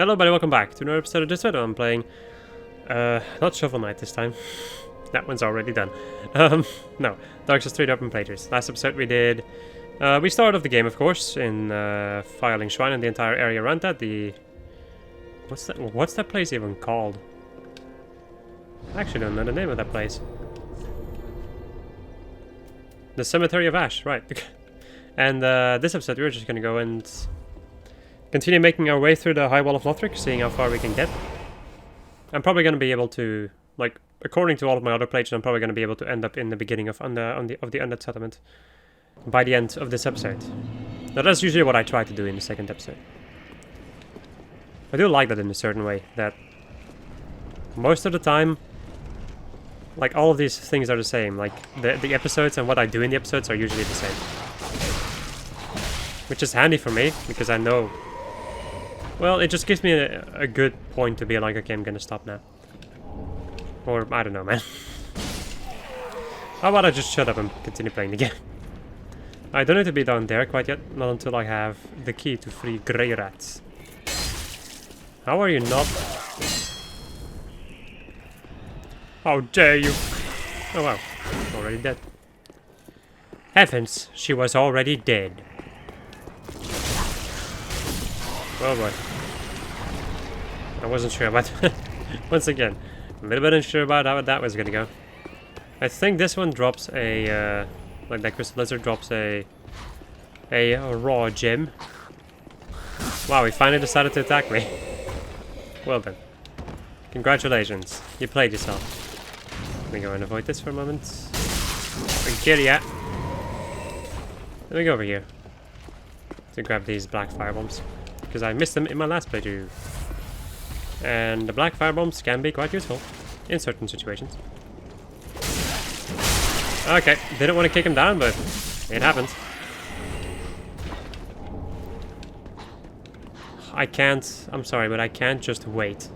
Hello everybody, welcome back to another episode of this video. I'm playing, not Shovel Knight this time. That one's already done. No, Dark Souls 3 Open Playthroughs. Last episode we did, we started off the game, of course, in Filing Shrine and the entire area around that. What's that place even called? I actually don't know the name of that place. The Cemetery of Ash, right. And this episode we're just gonna go and continue making our way through the High Wall of Lothric, seeing how far we can get. I'm probably gonna be able to, like, according to all of my other playthroughs, I'm probably gonna be able to end up in the beginning of the Undead Settlement by the end of this episode. Now that's usually what I try to do in the second episode. I do like that in a certain way, that most of the time, like, all of these things are the same. Like, the episodes and what I do in the episodes are usually the same. Which is handy for me, because I know... Well, it just gives me a good point to be like, okay, I'm gonna stop now. Or, I don't know, man. How about I just shut up and continue playing the game? I don't need to be down there quite yet, not until I have the key to free grey rats. How are you not... How dare you! Oh wow, already dead. Heavens, she was already dead. Oh boy. I wasn't sure about once again, a little bit unsure about how that was gonna go. I think this one drops a, like that Crystal Lizard drops a raw gem. Wow, he finally decided to attack me. Well then. Congratulations, you played yourself. Let me go and avoid this for a moment. Get ya. Let me go over here to grab these black firebombs, because I missed them in my last playthrough. And the black firebombs can be quite useful in certain situations. Okay, didn't want to kick him down, but it happened. I can't, I'm sorry, but I can't just wait.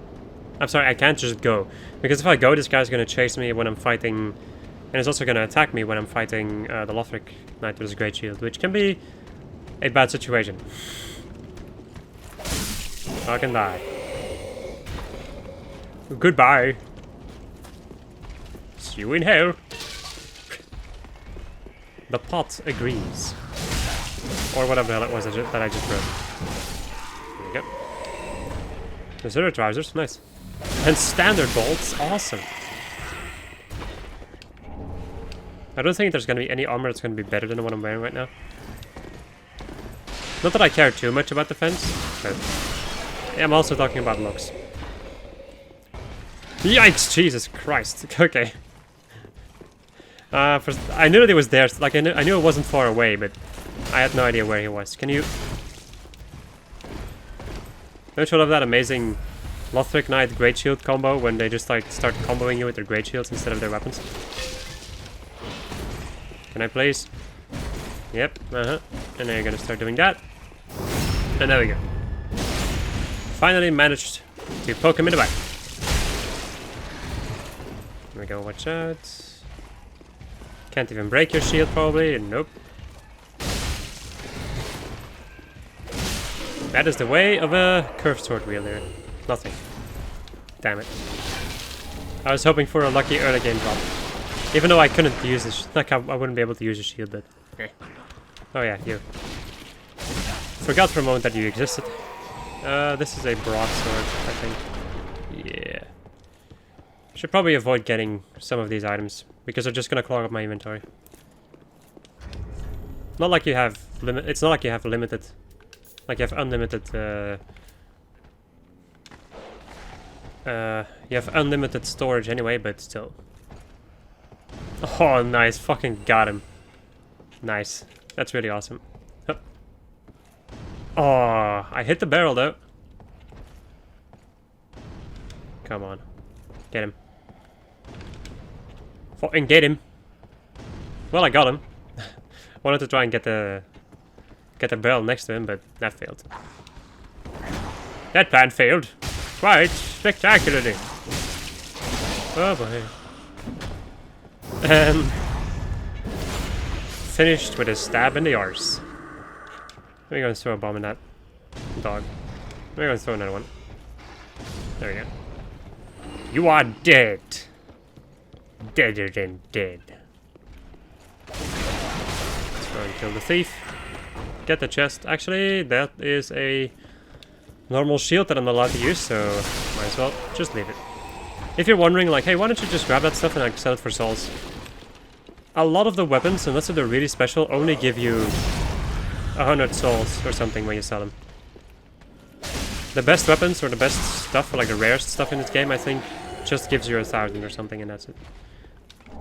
I'm sorry, I can't just go. Because if I go, this guy's gonna chase me when I'm fighting, and he's also gonna attack me when I'm fighting the Lothric Knight with his Great Shield, which can be a bad situation. I can die. Goodbye. See you in hell. The pot agrees. Or whatever the hell it was that I just wrote. There we go. Consider trousers, nice. And standard bolts, awesome. I don't think there's gonna be any armor that's gonna be better than the one I'm wearing right now. Not that I care too much about defense, but I'm also talking about looks. Yikes! Jesus Christ. Okay. I knew that he was there. Like I knew it wasn't far away, but I had no idea where he was. Can you? Don't you love that amazing Lothric Knight Great Shield combo when they just like start comboing you with their Great Shields instead of their weapons? Can I please? Yep. And then you're gonna start doing that. And there we go. Finally managed to poke him in the back. There we go, watch out. Can't even break your shield probably, nope. That is the way of a curved sword wielder. Nothing. Damn it. I was hoping for a lucky early game drop. Even though I couldn't use this, like I wouldn't be able to use a shield, but eh. Oh yeah, you. Forgot for a moment that you existed. This is a broadsword, I think. Yeah. Should probably avoid getting some of these items, because they're just gonna clog up my inventory. Not like you have it's not like you have limited, like you have unlimited, you have unlimited storage anyway, but still. Oh, nice, fucking got him. Nice, that's really awesome. Oh, I hit the barrel though. Come on. Get him. Fucking get him. Well, I got him. Wanted to try and get the barrel next to him, but that failed. That plan failed. Quite spectacularly. Oh boy. Finished with a stab in the arse. We're going to throw a bomb in that dog. We're going to throw another one. There we go. You are dead. Deader than dead. Let's go and kill the thief. Get the chest. Actually, that is a normal shield that I'm not allowed to use, so might as well just leave it. If you're wondering, like, hey, why don't you just grab that stuff and like, sell it for souls? A lot of the weapons, unless they're really special, only give you 100 souls or something when you sell them. The best weapons or the best stuff, or like the rarest stuff in this game, I think, just gives you 1,000 or something, and that's it.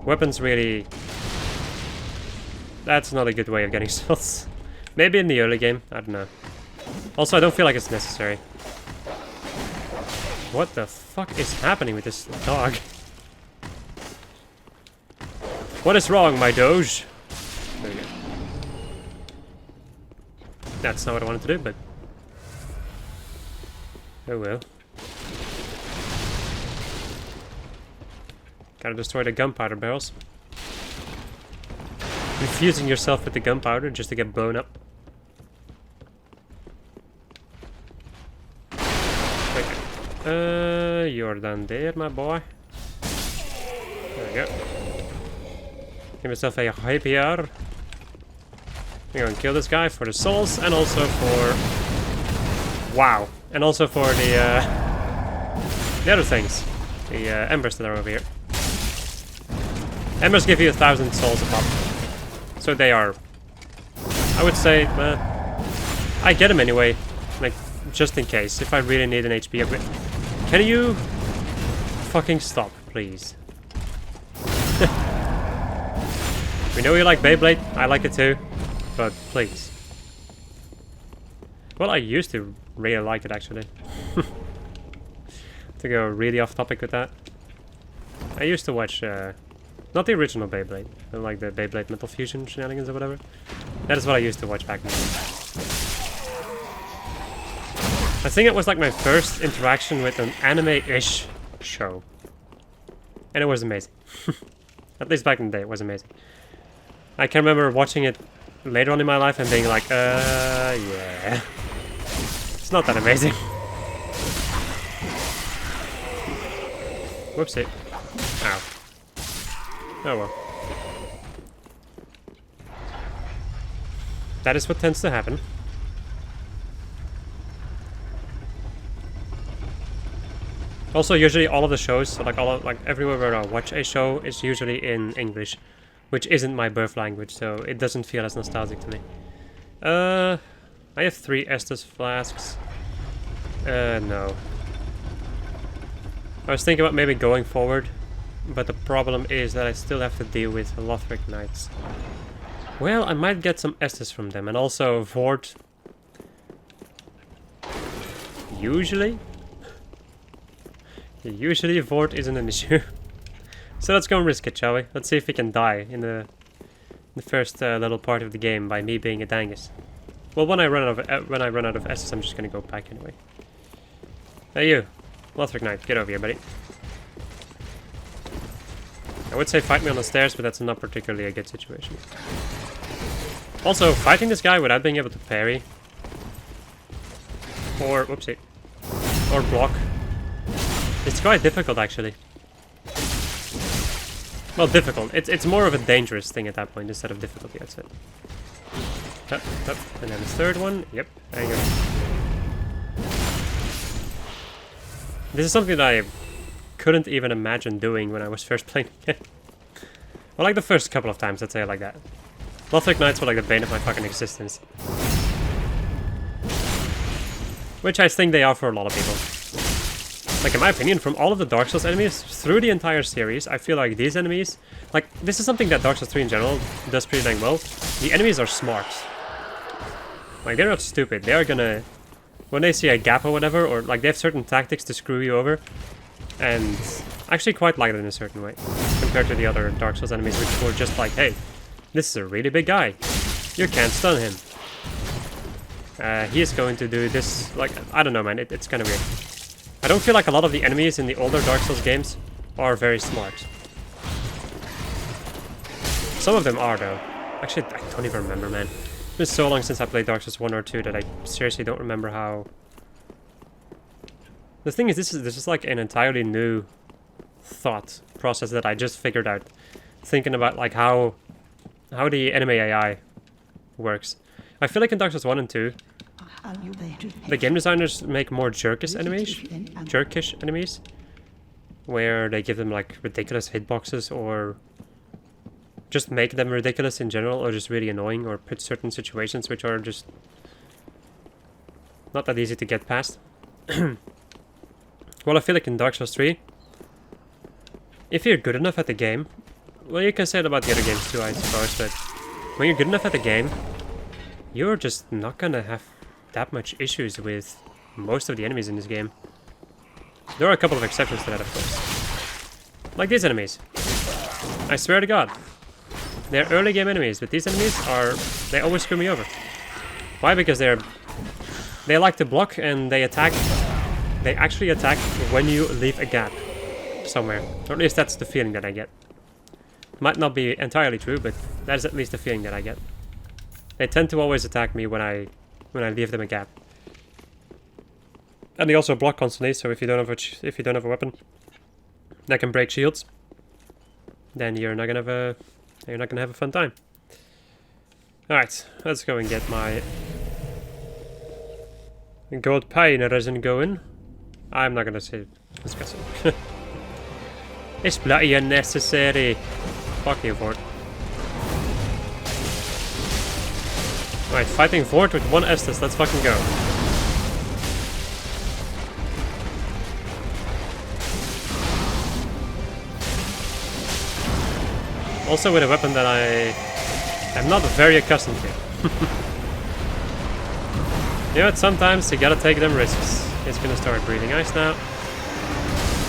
Weapons really... That's not a good way of getting souls. Maybe in the early game, I don't know. Also, I don't feel like it's necessary. What the fuck is happening with this dog? What is wrong, my doge? There we go. That's not what I wanted to do, but... Oh well. Gotta destroy the gunpowder barrels. Infusing yourself with the gunpowder just to get blown up. Okay. You're done there, my boy. There we go. Give myself a high PR. I'm gonna kill this guy for the souls and also for... Wow. And also for the other things. The embers that are over here. Embers give you 1,000 souls a pop. So they are... I would say... I get them anyway. Like, just in case. If I really need an HP upgrade. Can you... fucking stop, please? We know you like Beyblade. I like it too. But please. Well, I used to really like it, actually. To go really off topic with that. I used to watch, not the original Beyblade, but like the Beyblade Metal Fusion shenanigans or whatever. That is what I used to watch back then. I think it was like my first interaction with an anime-ish show. And it was amazing. At least back in the day, it was amazing. I can remember watching it later on in my life and being like, yeah. It's not that amazing. Whoopsie. Ow. Oh well. That is what tends to happen. Also, usually all of the shows, so like everywhere where I watch a show is usually in English, which isn't my birth language, so it doesn't feel as nostalgic to me. I have 3 Estus flasks. No. I was thinking about maybe going forward, but the problem is that I still have to deal with Lothric Knights. Well, I might get some Estus from them, and also Vort. Usually Vort isn't an issue. So let's go and risk it, shall we? Let's see if we can die in the first little part of the game by me being a Dangus. Well, when I run out of Estus, I'm just gonna go back anyway. Hey you, Lothric Knight, get over here, buddy. I would say fight me on the stairs, but that's not particularly a good situation. Also, fighting this guy without being able to parry or whoopsie, or block, it's quite difficult actually. Well, difficult. It's more of a dangerous thing at that point instead of difficulty, I'd say. Up, up, and then the third one. Yep, there you go. This is something that I couldn't even imagine doing when I was first playing it. Well, like the first couple of times, let's say it like that. Lothric Knights were like the bane of my fucking existence. Which I think they are for a lot of people. Like, in my opinion, from all of the Dark Souls enemies through the entire series, I feel like these enemies... Like, this is something that Dark Souls 3 in general does pretty dang well. The enemies are smart. Like, they're not stupid. They are gonna... When they see a gap or whatever, or like they have certain tactics to screw you over. And I actually quite like it in a certain way. Compared to the other Dark Souls enemies, which were just like, hey, this is a really big guy. You can't stun him. He is going to do this... Like, I don't know, man. It's kind of weird. I don't feel like a lot of the enemies in the older Dark Souls games are very smart. Some of them are, though. Actually, I don't even remember, man. It's been so long since I played Dark Souls 1 or 2 that I seriously don't remember how The thing is, this is like an entirely new thought process that I just figured out. Thinking about like how the enemy AI works. I feel like in Dark Souls 1 and 2, the game designers make more jerkish enemies, where they give them like ridiculous hitboxes or just make them ridiculous in general, or just really annoying, or put certain situations which are just not that easy to get past. Well, I feel like in Dark Souls 3, if you're good enough at the game, well, you can say it about the other games too, I suppose, but when you're good enough at the game, you're just not gonna have that much issues with most of the enemies in this game. There are a couple of exceptions to that, of course. Like these enemies. I swear to God. They're early game enemies, but these enemies they always screw me over. Why? Because they like to block and they attack. They actually attack when you leave a gap somewhere. Or at least that's the feeling that I get. Might not be entirely true, but that is at least the feeling that I get. They tend to always attack me when I leave them a gap. And they also block constantly, so if you don't have a weapon that can break shields, then you're not gonna have a fun time. Alright, let's go and get my gold pine resin going. I'm not gonna discuss it. It's bloody unnecessary. Fuck you, Fort. Alright, fighting Fort with one Estus, let's fucking go. Also with a weapon that I am not very accustomed to. You know what, sometimes you gotta take them risks. He's gonna start breathing ice now.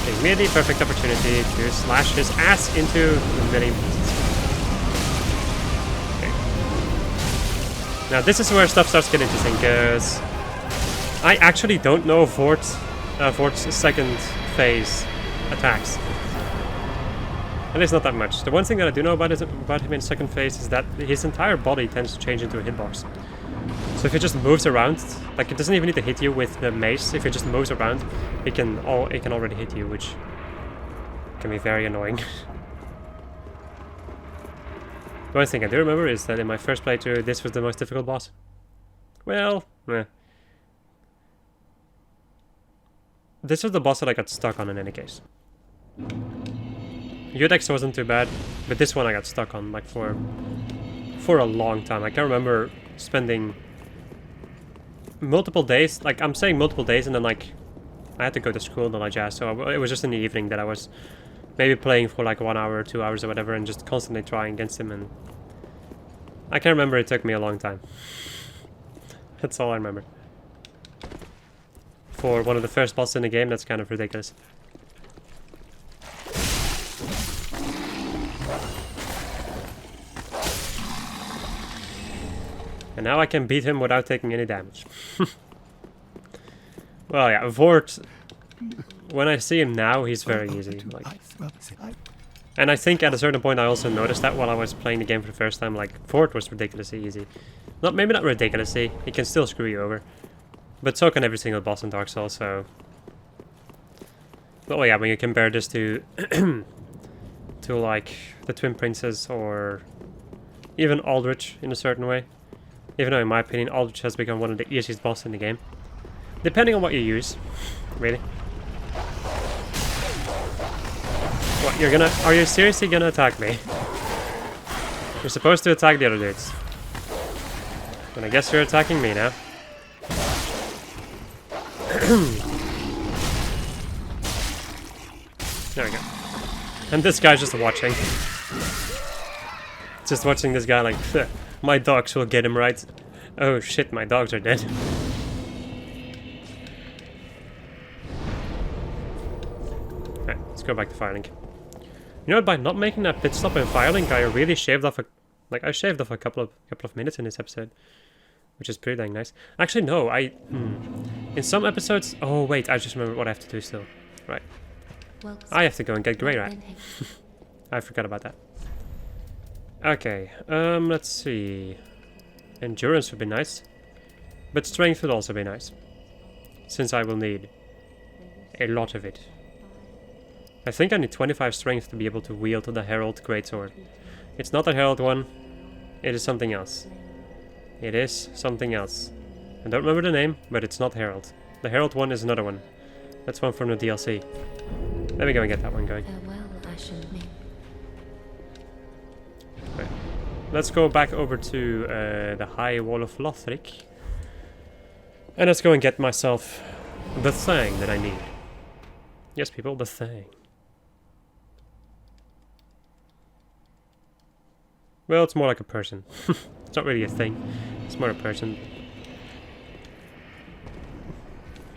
Gives me the perfect opportunity to slash his ass into a million pieces. Okay. Now this is where stuff starts getting interesting, because I actually don't know Vort's second phase attacks. At least not that much. The one thing that I do know about him in second phase is that his entire body tends to change into a hitbox. So if he just moves around, like it doesn't even need to hit you with the mace. If he just moves around, it can already hit you, which can be very annoying. The only thing I do remember is that in my first playthrough, this was the most difficult boss. Well, this was the boss that I got stuck on in any case. Udex wasn't too bad, but this one I got stuck on like for a long time. I can remember spending multiple days, like I'm saying multiple days, and then like I had to go to school and all that jazz, so it was just in the evening that I was maybe playing for like 1 hour or 2 hours or whatever, and just constantly trying against him, and I can remember it took me a long time. That's all I remember. For one of the first bosses in the game, that's kind of ridiculous. And now I can beat him without taking any damage. Well, yeah, Vort, when I see him now, he's very easy. Like, and I think at a certain point I also noticed that while I was playing the game for the first time, like, Vort was ridiculously easy. Maybe not ridiculously, he can still screw you over. But so can every single boss in Dark Souls, so... But well, yeah, when you compare this to... to, like, the Twin Princes, or... even Aldrich, in a certain way. Even though, in my opinion, Aldrich has become one of the easiest bosses in the game. Depending on what you use, really. What, are you seriously gonna attack me? You're supposed to attack the other dudes. And I guess you're attacking me now. There we go. And this guy's just watching. Just watching this guy like, my dogs will get him right. Oh shit, my dogs are dead. Alright, let's go back to Firelink. You know what, by not making that pit stop in Firelink, I really shaved off I shaved off a couple of minutes in this episode. Which is pretty dang nice. Actually, no, in some episodes... Oh, wait, I just remember what I have to do still. Right. I have to go and get Greyrat. I forgot about that. Okay, let's see. Endurance would be nice. But strength would also be nice. Since I will need A lot of it. I think I need 25 strength to be able to wield the Herald Greatsword. It's not the Herald one. It is something else. It is something else. I don't remember the name, but it's not Herald. The Herald one is another one. That's one from the DLC. Let me go and get that one going. Right. Let's go back over to the High Wall of Lothric. And let's go and get myself the thing that I need. Yes, people, the thing. Well, it's more like a person. It's not really a thing. It's more a person.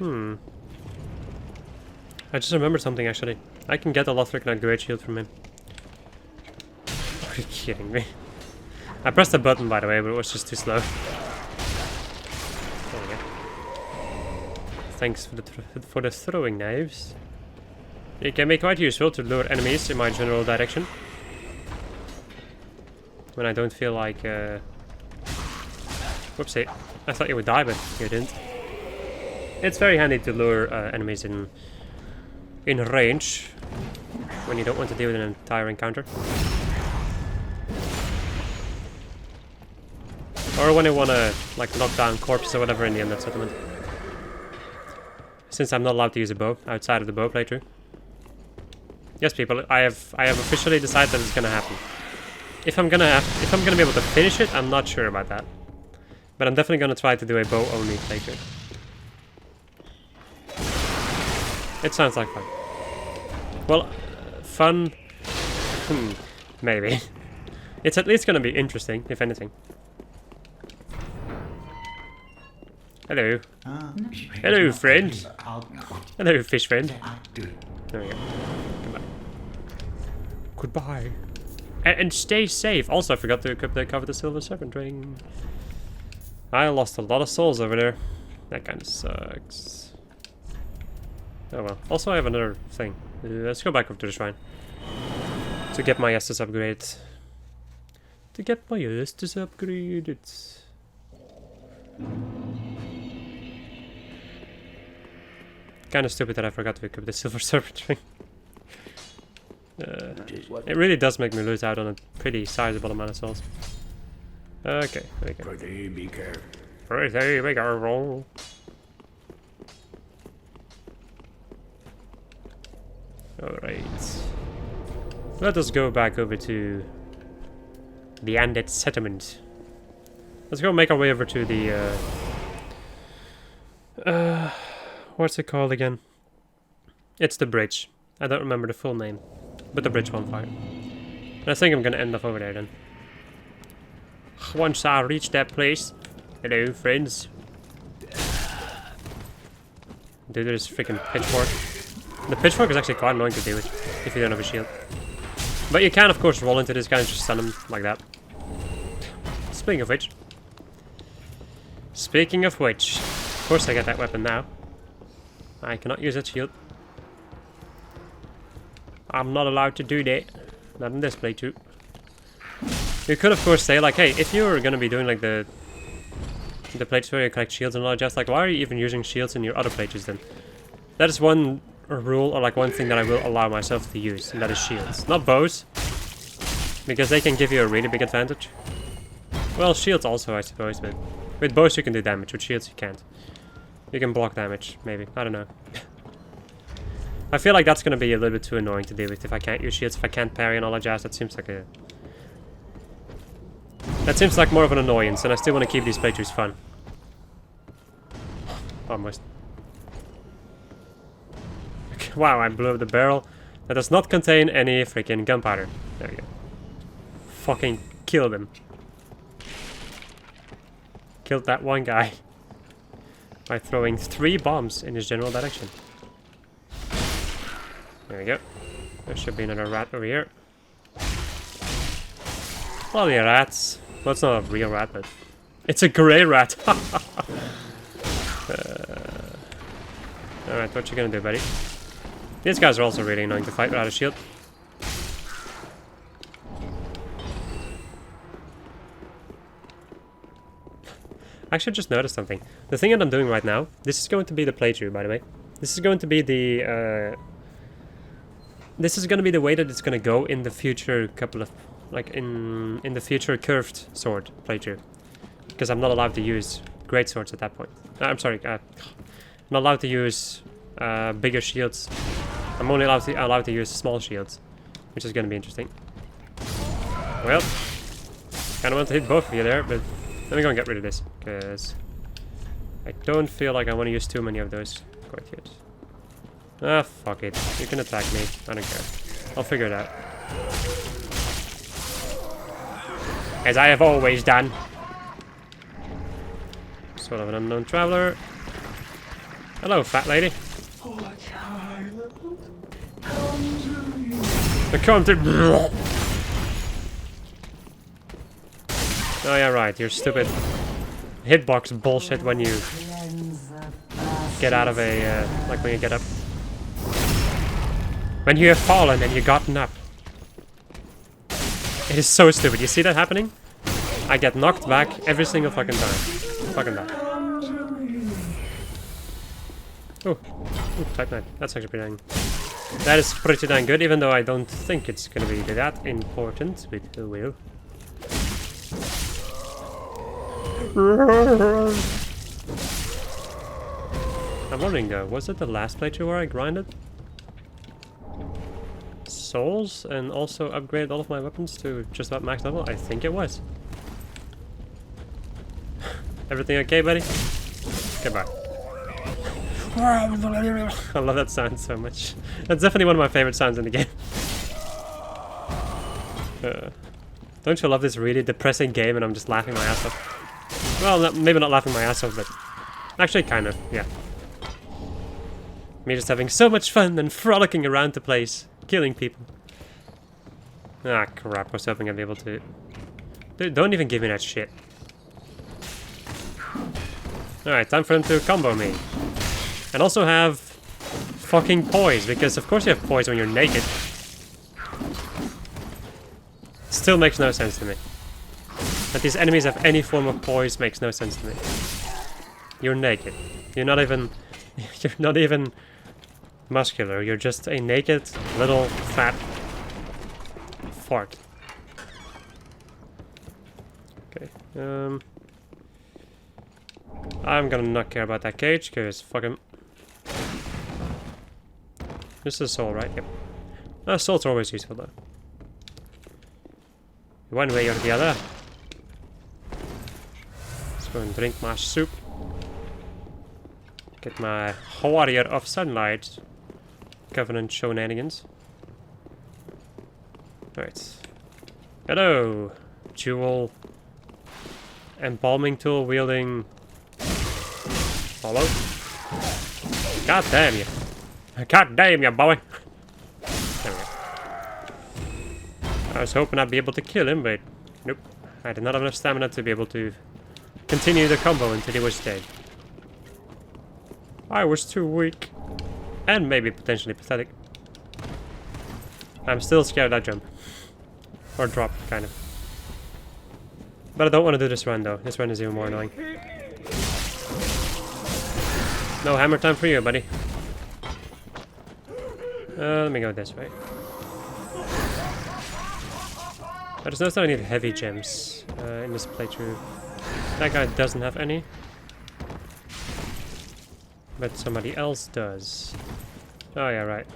I just remembered something, actually. I can get a Lothric Knight Great Shield from him. Are you kidding me? I pressed the button, by the way, but it was just too slow. There we go. Thanks for the throwing knives. It can be quite useful to lure enemies in my general direction. When I don't feel like... Whoopsie. I thought you would die, but you didn't. It's very handy to lure enemies in range when you don't want to deal with an entire encounter. Or when you want to like knock down corpses or whatever in the end of settlement. Since I'm not allowed to use a bow outside of the bow playthrough. Yes, people, I have officially decided that it's gonna happen. If I'm gonna be able to finish it, I'm not sure about that. But I'm definitely gonna try to do a bow only playthrough. It sounds like fun. Well, fun... maybe. It's at least gonna be interesting, if anything. Hello. Hello, friend. Hello, fish friend. There we go. Goodbye. Goodbye. And stay safe. Also, I forgot to equip the cover the Silver Serpent Ring. I lost a lot of souls over there. That kind of sucks. Oh well. Also, I have another thing. Let's go back over to the shrine. To get my Estus upgraded. To get my Estus upgraded. Kind of stupid that I forgot to equip the Silver Serpent Ring. It really does make me lose out on a pretty sizable amount of souls. Okay, there we go. Pretty be careful. Pretty be careful. Alright. Let us go back over to the Undead Settlement. Let's go make our way over to the what's it called again? It's the bridge. I don't remember the full name. But the bridge on fire. And I think I'm gonna end up over there then. Once I reach that place. Hello, friends. Dude, there's freaking pitchfork. The pitchfork is actually quite annoying to deal with if you don't have a shield. But you can, of course, roll into this guy and just stun him like that. Speaking of which. Of course I get that weapon now. I cannot use that shield. I'm not allowed to do that. Not in this playthrough. You could, of course, say, like, hey, if you're gonna be doing, like, the playthroughs where you collect shields and all that, just like, why are you even using shields in your other playthroughs then? That is one rule, or, like, one thing that I will allow myself to use, and that is shields. Not bows. Because they can give you a really big advantage. Well, shields also, I suppose, but with bows you can do damage, with shields you can't. You can block damage, maybe. I don't know. I feel like that's going to be a little bit too annoying to deal with if I can't use shields, if I can't parry and all that jazz. That seems like a... That seems like more of an annoyance, and I still want to keep these playthroughs fun. Almost. Okay, wow, I blew up the barrel. That does not contain any freaking gunpowder. There we go. Fucking killed him. Killed that one guy. By throwing 3 bombs in his general direction. There we go. There should be another rat over here. Bloody rats. Well, it's not a real rat, but it's a grey rat. Alright, what you gonna do, buddy? These guys are also really annoying to fight without a shield. I actually just noticed something. The thing that I'm doing right now, this is going to be the playthrough, by the way. This is going to be the way that it's gonna go in the future couple of, like in the future curved sword playthrough, because I'm not allowed to use greatswords at that point. I'm sorry, I'm not allowed to use bigger shields. I'm only allowed to use small shields, which is gonna be interesting. Well, kind of want to hit both of you there, but let me go and get rid of this, because I don't feel like I want to use too many of those quite yet. Ah, fuck it. You can attack me. I don't care. I'll figure it out. As I have always done. Sort of an unknown traveler. Hello, fat lady. Come to... Oh yeah, right. You're stupid hitbox bullshit when you get out of a... like when you get up. When you have fallen and you've gotten up. It is so stupid. You see that happening? I get knocked back every single fucking time. Fucking die. Oh. Ooh, type 9. That's actually pretty dang... That is pretty dang good, even though I don't think it's gonna be that important. But it will. I'm wondering though, was it the last playthrough where I grinded souls and also upgraded all of my weapons to just about max level? I think it was. Everything okay, buddy? Goodbye. I love that sound so much. That's definitely one of my favorite sounds in the game. Don't you love this really depressing game and I'm just laughing my ass off? Well, maybe not laughing my ass off, but actually kind of, yeah. Me just having so much fun and frolicking around the place, killing people. Ah, crap, I was hoping I'd be able to... Dude, don't even give me that shit. Alright, time for them to combo me. And also have fucking poise, because of course you have poise when you're naked. Still makes no sense to me. That these enemies have any form of poise makes no sense to me. You're naked. You're not even... You're not even muscular. You're just a naked, little, fat... fart. Okay, I'm gonna not care about that cage, because fuck him. This is a soul, right? Yep. Souls are always useful, though. One way or the other. Let's go and drink my soup. Get my warrior of sunlight covenant shenanigans. Alright. Hello, jewel embalming tool wielding. Follow. God damn you. God damn you, boy. There we go. I was hoping I'd be able to kill him, but nope. I did not have enough stamina to be able to continue the combo until he was dead. I was too weak. And maybe potentially pathetic. I'm still scared of that jump. Or drop, kind of. But I don't want to do this run, though. This run is even more annoying. No hammer time for you, buddy. Let me go this way. I just noticed that I need heavy gems in this playthrough. That guy doesn't have any. But somebody else does. Oh yeah, right.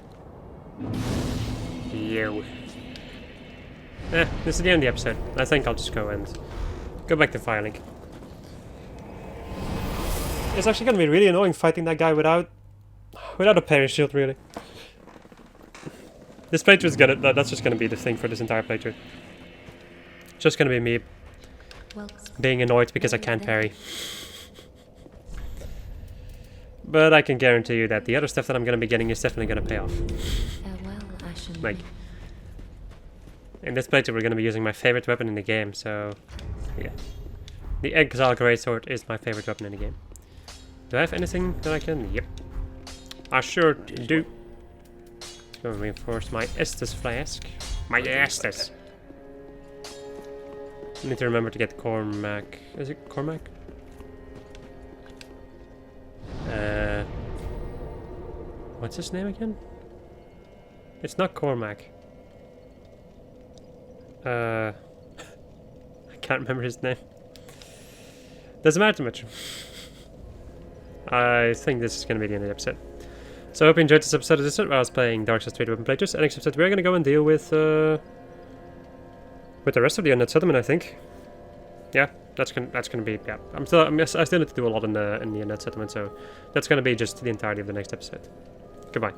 You. This is the end of the episode. I think I'll just go and go back to Firelink. It's actually gonna be really annoying fighting that guy without a parry shield, really. This playthrough is gonna that's just gonna be the thing for this entire playthrough. It's just gonna be me being annoyed because I can't parry. But I can guarantee you that the other stuff that I'm gonna be getting is definitely gonna pay off. Like, in this playthrough we're gonna be using my favorite weapon in the game, so yeah. The Exile Greatsword is my favorite weapon in the game. Do I have anything that I can? Yep. I sure do. Gonna reinforce my Estus flask. My Estus! I need to remember to get Cormac. Is it Cormac? What's his name again? It's not Cormac. I can't remember his name. Doesn't matter much. I think this is going to be the end of the episode. So I hope you enjoyed this episode of this where I was playing Dark Souls 3 Weapon Playtest. And next episode we're going to go and deal with the rest of the Undead Settlement, I think. Yeah, that's gonna be, yeah. I still need to do a lot in the Undead Settlement, so that's gonna be just the entirety of the next episode. Goodbye.